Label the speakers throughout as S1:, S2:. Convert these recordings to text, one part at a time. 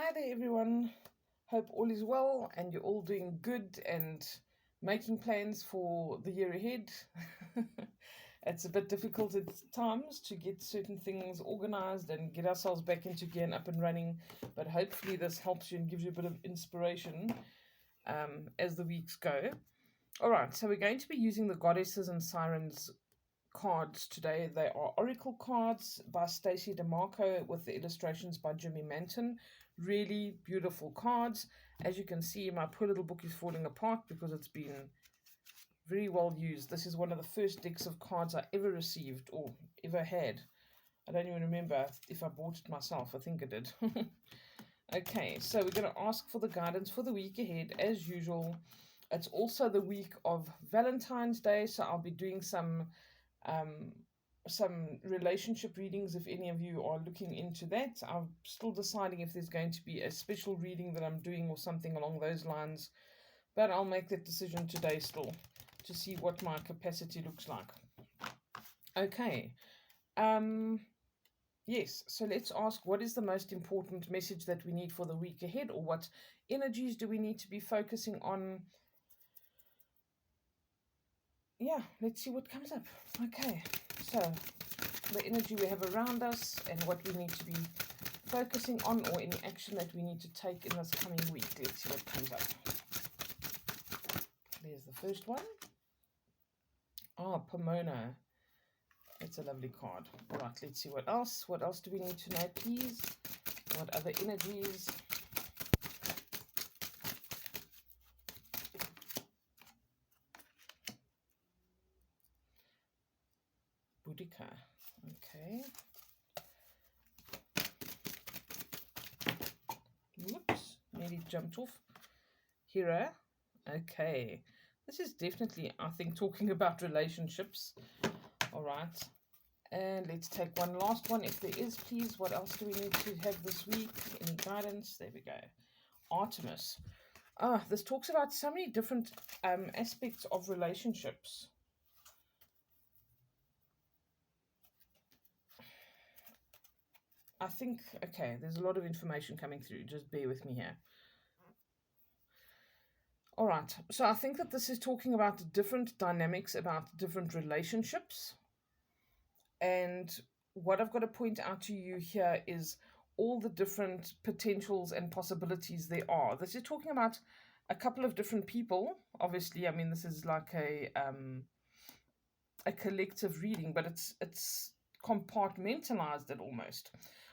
S1: Hi there, everyone. Hope all is well and you're all doing good and making plans for the year ahead. It's a bit difficult at times to get certain things organized and get ourselves back into gear and up and running, but hopefully, this helps you and gives you a bit of inspiration as the weeks go. All right, so we're going to be using the Goddesses and Sirens cards today. They are oracle cards by Stacey DeMarco with the illustrations by Jimmy Manton. Really beautiful cards. As you can see, my poor little book is falling apart because it's been very well used. This is one of the first decks of cards I ever received or ever had. I don't even remember if I bought it myself. I think I did. Okay, so we're going to ask for the guidance for the week ahead as usual. It's also the week of Valentine's Day, so I'll be doing some relationship readings if any of you are looking into that. I'm still deciding if there's going to be a special reading that I'm doing or something along those lines, but I'll make that decision today still to see what my capacity looks like. Okay. Yes, so let's ask, what is the most important message that we need for the week ahead, or what energies do we need to be focusing on? Yeah, let's see what comes up. Okay, so the energy we have around us and what we need to be focusing on, or any action that we need to take in this coming week. Let's see what comes up. There's the first one. Pomona. It's a lovely card. All right, let's see what else. What else do we need to know, please? What other energies? Boudica. Okay. Whoops, nearly jumped off. Hera. Okay. This is definitely, I think, talking about relationships. All right. And let's take one last one, if there is, please. What else do we need to have this week? Any guidance? There we go. Artemis. This talks about so many different aspects of relationships. I think, okay, there's a lot of information coming through. Just bear with me here. All right. So I think that this is talking about different dynamics, about different relationships. And what I've got to point out to you here is all the different potentials and possibilities there are. This is talking about a couple of different people. Obviously, I mean, this is like a collective reading, but it's compartmentalized it almost.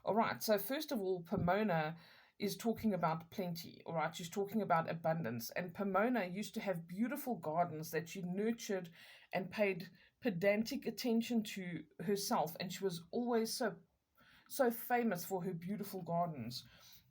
S1: All right. So first of all, Pomona is talking about plenty. All right. She's talking about abundance. And Pomona used to have beautiful gardens that she nurtured and paid pedantic attention to herself, and she was always so famous for her beautiful gardens,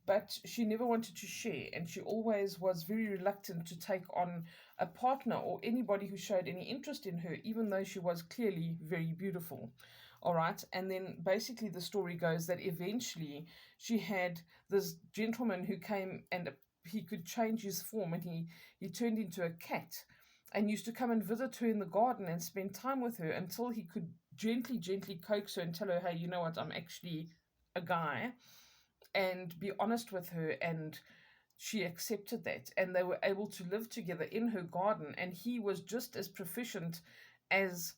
S1: but she never wanted to share, and she always was very reluctant to take on a partner or anybody who showed any interest in her, even though she was clearly very beautiful. All right, and then basically the story goes that eventually she had this gentleman who came, and he could change his form, and he turned into a cat and used to come and visit her in the garden and spend time with her until he could gently coax her and tell her, hey, you know what, I'm actually a guy, and be honest with her. And she accepted that, and they were able to live together in her garden, and he was just as proficient as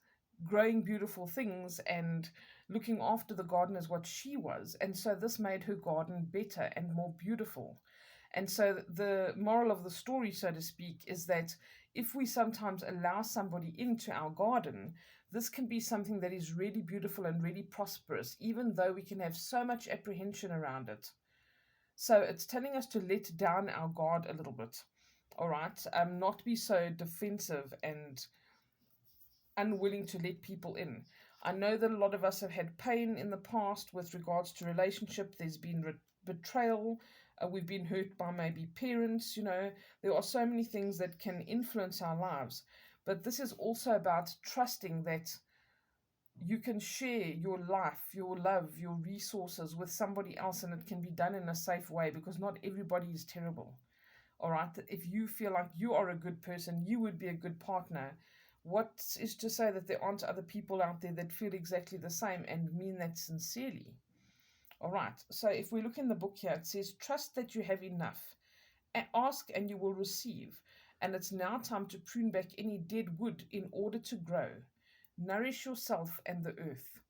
S1: growing beautiful things and looking after the garden as what she was. And so this made her garden better and more beautiful. And so the moral of the story, so to speak, is that if we sometimes allow somebody into our garden, this can be something that is really beautiful and really prosperous, even though we can have so much apprehension around it. So it's telling us to let down our guard a little bit, all right? Not be so defensive and unwilling to let people in. I know that a lot of us have had pain in the past with regards to relationship. There's been betrayal. We've been hurt by maybe parents. There are so many things that can influence our lives. But this is also about trusting that you can share your life, your love, your resources with somebody else, and it can be done in a safe way, because not everybody is terrible. All right. If you feel like you are a good person, you would be a good partner. What is to say that there aren't other people out there that feel exactly the same and mean that sincerely? All right. So if we look in the book here, it says, trust that you have enough. Ask and you will receive. And it's now time to prune back any dead wood in order to grow. Nourish yourself and the earth.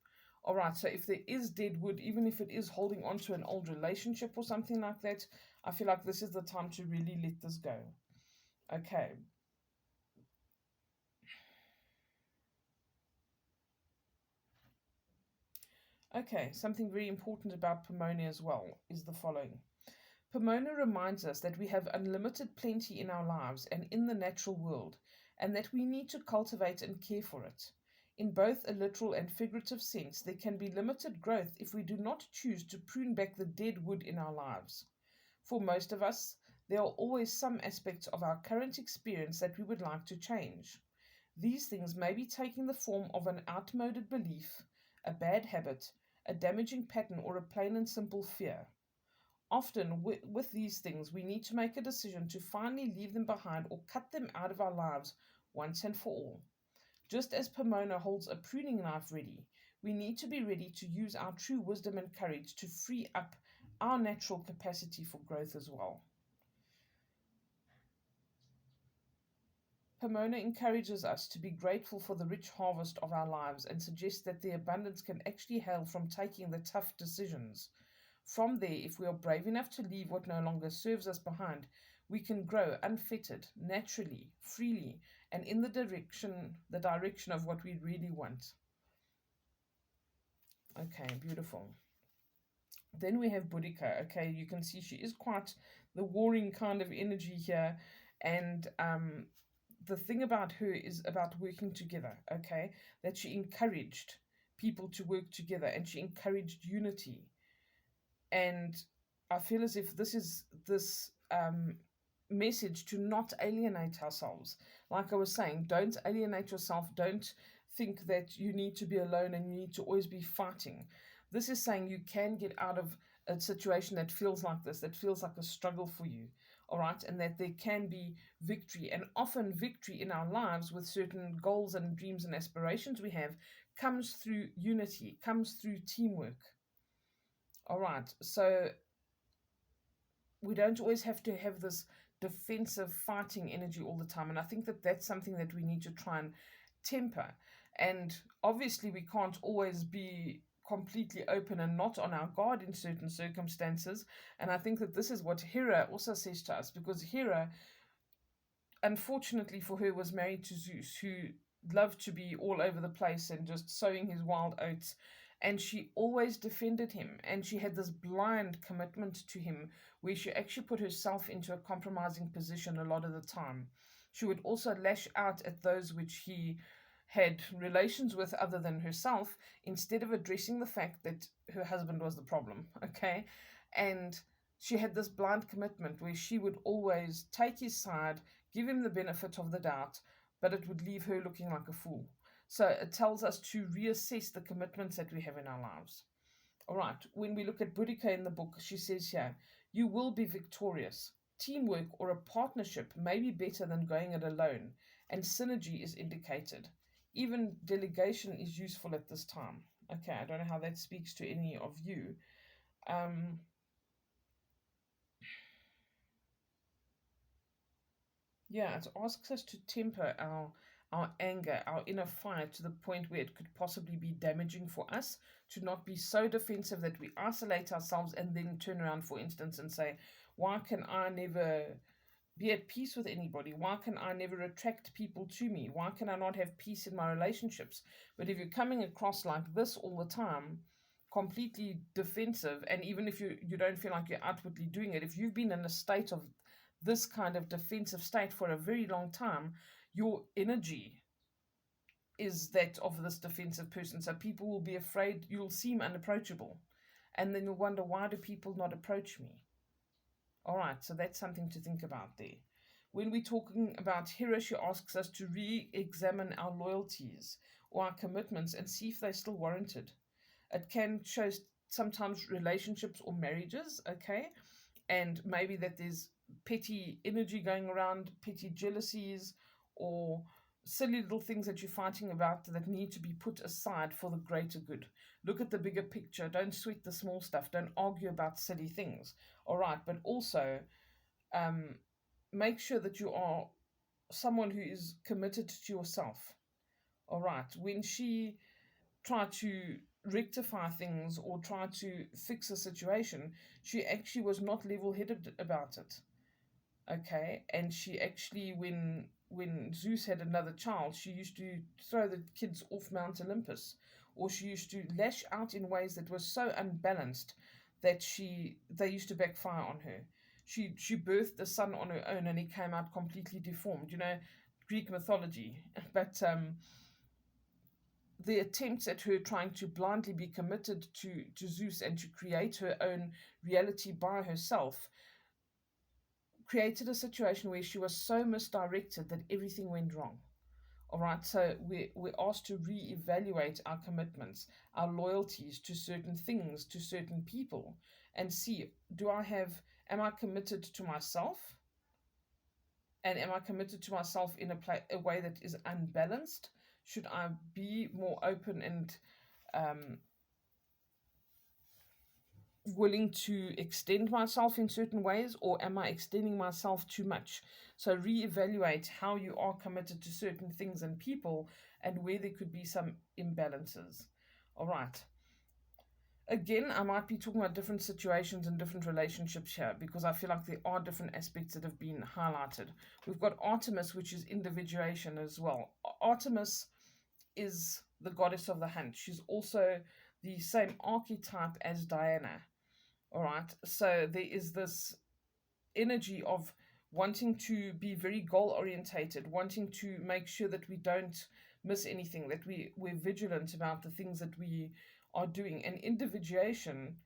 S1: All right. So if there is dead wood, even if it is holding on to an old relationship or something like that, I feel like this is the time to really let this go. Okay. Okay. Something very important about Pomona as well is the following. Pomona reminds us that we have unlimited plenty in our lives and in the natural world, and that we need to cultivate and care for it. In both a literal and figurative sense, there can be limited growth if we do not choose to prune back the dead wood in our lives. For most of us, there are always some aspects of our current experience that we would like to change. These things may be taking the form of an outmoded belief, a bad habit, a damaging pattern, or a plain and simple fear. Often, with these things, we need to make a decision to finally leave them behind or cut them out of our lives once and for all. Just as Pomona holds a pruning knife ready, we need to be ready to use our true wisdom and courage to free up our natural capacity for growth as well. Pomona encourages us to be grateful for the rich harvest of our lives and suggests that the abundance can actually hail from taking the tough decisions. From there, if we are brave enough to leave what no longer serves us behind, we can grow unfettered, naturally, freely, and in the direction of what we really want. Okay, beautiful. Then we have Boudica. Okay, you can see she is quite the warring kind of energy here, and the thing about her is about working together. Okay, that she encouraged people to work together and she encouraged unity. And I feel as if this message to not alienate ourselves. Like I was saying, don't alienate yourself. Don't think that you need to be alone and you need to always be fighting. This is saying you can get out of a situation that feels like this, that feels like a struggle for you. All right, and that there can be victory. And often, victory in our lives with certain goals and dreams and aspirations we have comes through unity, comes through teamwork. All right, so we don't always have to have this defensive fighting energy all the time. And I think that that's something that we need to try and temper. And obviously, we can't always be completely open and not on our guard in certain circumstances. And I think that this is what Hera also says to us, because Hera, unfortunately for her, was married to Zeus, who loved to be all over the place and just sowing his wild oats. And she always defended him, and she had this blind commitment to him where she actually put herself into a compromising position a lot of the time. She would also lash out at those which he had relations with other than herself, instead of addressing the fact that her husband was the problem. Okay, and she had this blind commitment where she would always take his side, give him the benefit of the doubt, but it would leave her looking like a fool. So it tells us to reassess the commitments that we have in our lives. All right, when we look at Boudica in the book, she says here, you will be victorious. Teamwork or a partnership may be better than going it alone, and synergy is indicated. Even delegation is useful at this time. Okay, I don't know how that speaks to any of you. Um, Yeah, it asks us to temper our anger, our inner fire to the point where it could possibly be damaging for us, to not be so defensive that we isolate ourselves and then turn around, for instance, and say, why can I never be at peace with anybody? Why can I never attract people to me? Why can I not have peace in my relationships? But if you're coming across like this all the time, completely defensive, and even if you don't feel like you're outwardly doing it, if you've been in a state of this kind of defensive state for a very long time, your energy is that of this defensive person. So people will be afraid, you'll seem unapproachable. And then you'll wonder, why do people not approach me? All right, so that's something to think about there. When we're talking about Hera, she asks us to re examine our loyalties or our commitments and see if they're still warranted. It can show sometimes relationships or marriages, okay? And maybe that there's petty energy going around, petty jealousies, or silly little things that you're fighting about that need to be put aside for the greater good. Look at the bigger picture. Don't sweat the small stuff. Don't argue about silly things. All right. But also, um, make sure that you are someone who is committed to yourself. All right. When she tried to rectify things or try to fix a situation, she actually was not level headed about it. Okay, and she actually, when Zeus had another child, she used to throw the kids off Mount Olympus, or she used to lash out in ways that were so unbalanced that they used to backfire on her. She birthed a son on her own, and he came out completely deformed. Greek mythology, but the attempts at her trying to blindly be committed to Zeus and to create her own reality by herself created a situation where she was so misdirected that everything went wrong. All right, so we're asked to reevaluate our commitments, our loyalties to certain things, to certain people, and see, am I committed to myself? And am I committed to myself in a way that is unbalanced? Should I be more open and um, willing to extend myself in certain ways, or am I extending myself too much? So reevaluate how you are committed to certain things and people and where there could be some imbalances. All right. Again, I might be talking about different situations and different relationships here because I feel like there are different aspects that have been highlighted. We've got Artemis, which is individuation as well. Artemis is the goddess of the hunt. She's also the same archetype as Diana. All right. So there is this energy of wanting to be very goal orientated, wanting to make sure that we don't miss anything, that we're vigilant about the things that we are doing. And individuation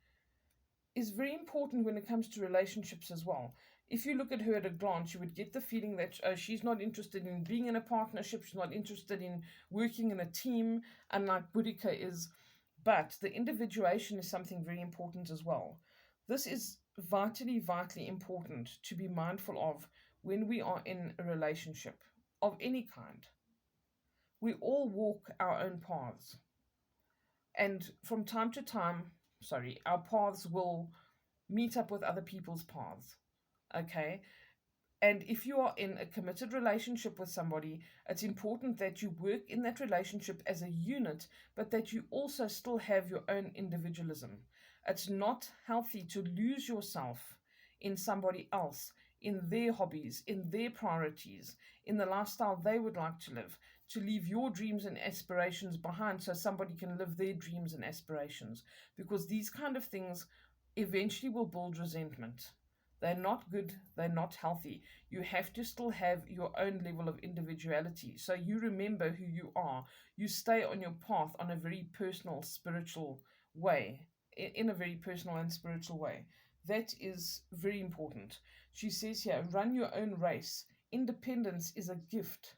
S1: is very important when it comes to relationships as well. If you look at her at a glance, you would get the feeling that she's not interested in being in a partnership, she's not interested in working in a team, unlike Boudica is. But the individuation is something very important as well. This is vitally, vitally important to be mindful of when we are in a relationship of any kind. We all walk our own paths. And from time to time, our paths will meet up with other people's paths. Okay. And if you are in a committed relationship with somebody, it's important that you work in that relationship as a unit, but that you also still have your own individualism. It's not healthy to lose yourself in somebody else, in their hobbies, in their priorities, in the lifestyle they would like to live, to leave your dreams and aspirations behind so somebody can live their dreams and aspirations. Because these kind of things eventually will build resentment. They're not good, they're not healthy. You have to still have your own level of individuality. So you remember who you are. You stay on your path on a very personal, spiritual way, in a very personal and spiritual way. That is very important. She says here, run your own race. Independence is a gift.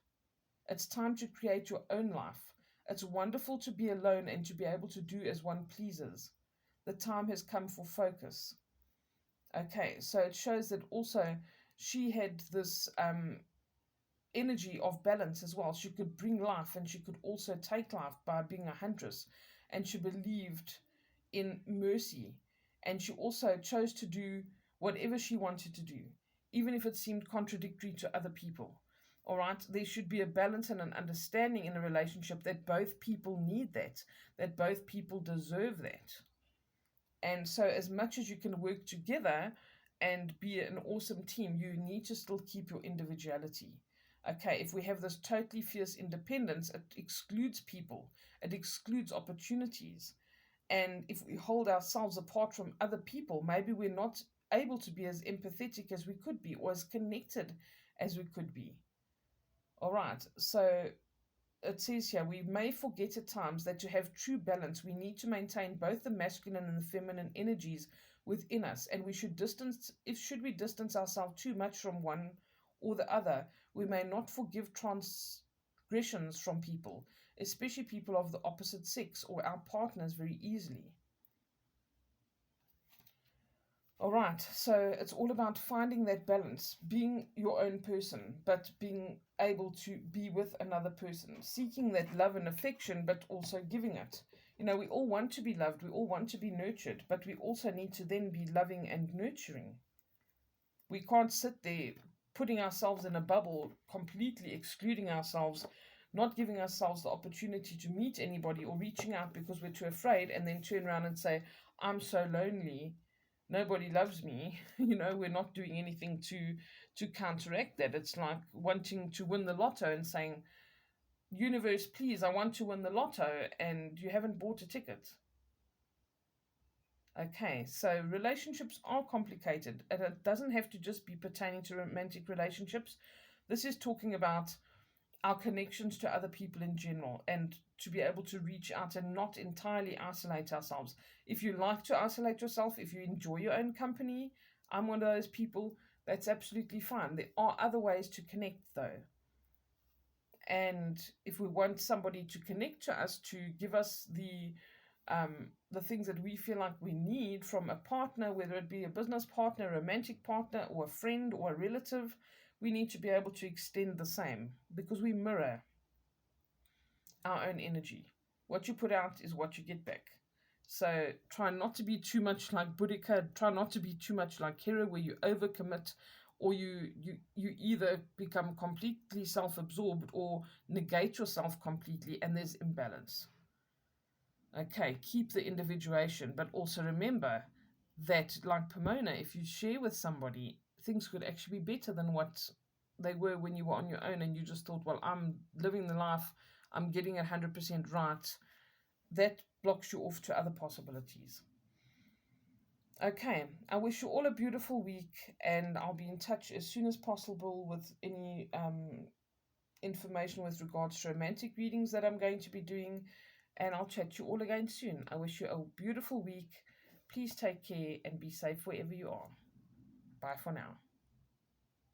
S1: It's time to create your own life. It's wonderful to be alone and to be able to do as one pleases. The time has come for focus. Okay, so it shows that also she had this energy of balance as well. She could bring life and she could also take life by being a huntress. And she believed in mercy. And she also chose to do whatever she wanted to do, even if it seemed contradictory to other people. All right, there should be a balance and an understanding in a relationship that both people need that both people deserve that. And so, as much as you can work together and be an awesome team, you need to still keep your individuality. Okay, if we have this totally fierce independence, it excludes people, it excludes opportunities. And if we hold ourselves apart from other people, maybe we're not able to be as empathetic as we could be or as connected as we could be. All right, so it says here, we may forget at times that to have true balance, we need to maintain both the masculine and the feminine energies within us. And we should we distance ourselves too much from one or the other, we may not forgive transgressions from people, especially people of the opposite sex or our partners, very easily. All right, so it's all about finding that balance, being your own person, but being able to be with another person, seeking that love and affection, but also giving it. You know, we all want to be loved, we all want to be nurtured, but we also need to then be loving and nurturing. We can't sit there putting ourselves in a bubble, completely excluding ourselves, not giving ourselves the opportunity to meet anybody or reaching out because we're too afraid, and then turn around and say, I'm so lonely. Nobody loves me. We're not doing anything to counteract that. It's like wanting to win the lotto and saying, universe, please, I want to win the lotto, and you haven't bought a ticket. Okay, so relationships are complicated, and it doesn't have to just be pertaining to romantic relationships. This is talking about our connections to other people in general, and to be able to reach out and not entirely isolate ourselves. If you like to isolate yourself, if you enjoy your own company, I'm one of those people, that's absolutely fine. There are other ways to connect, though. And if we want somebody to connect to us, to give us the things that we feel like we need from a partner, whether it be a business partner, a romantic partner, or a friend or a relative, we need to be able to extend the same, because we mirror our own energy. What you put out is what you get back. So try not to be too much like Boudica, try not to be too much like Hera, where you overcommit, or you either become completely self-absorbed or negate yourself completely, and there's imbalance. Okay, keep the individuation, but also remember that, like Pomona, if you share with somebody, things could actually be better than what they were when you were on your own and you just thought, well, I'm living the life, I'm getting 100% right. That blocks you off to other possibilities. Okay, I wish you all a beautiful week, and I'll be in touch as soon as possible with any information with regards to romantic readings that I'm going to be doing, and I'll chat to you all again soon. I wish you a beautiful week. Please take care and be safe wherever you are. Bye for now.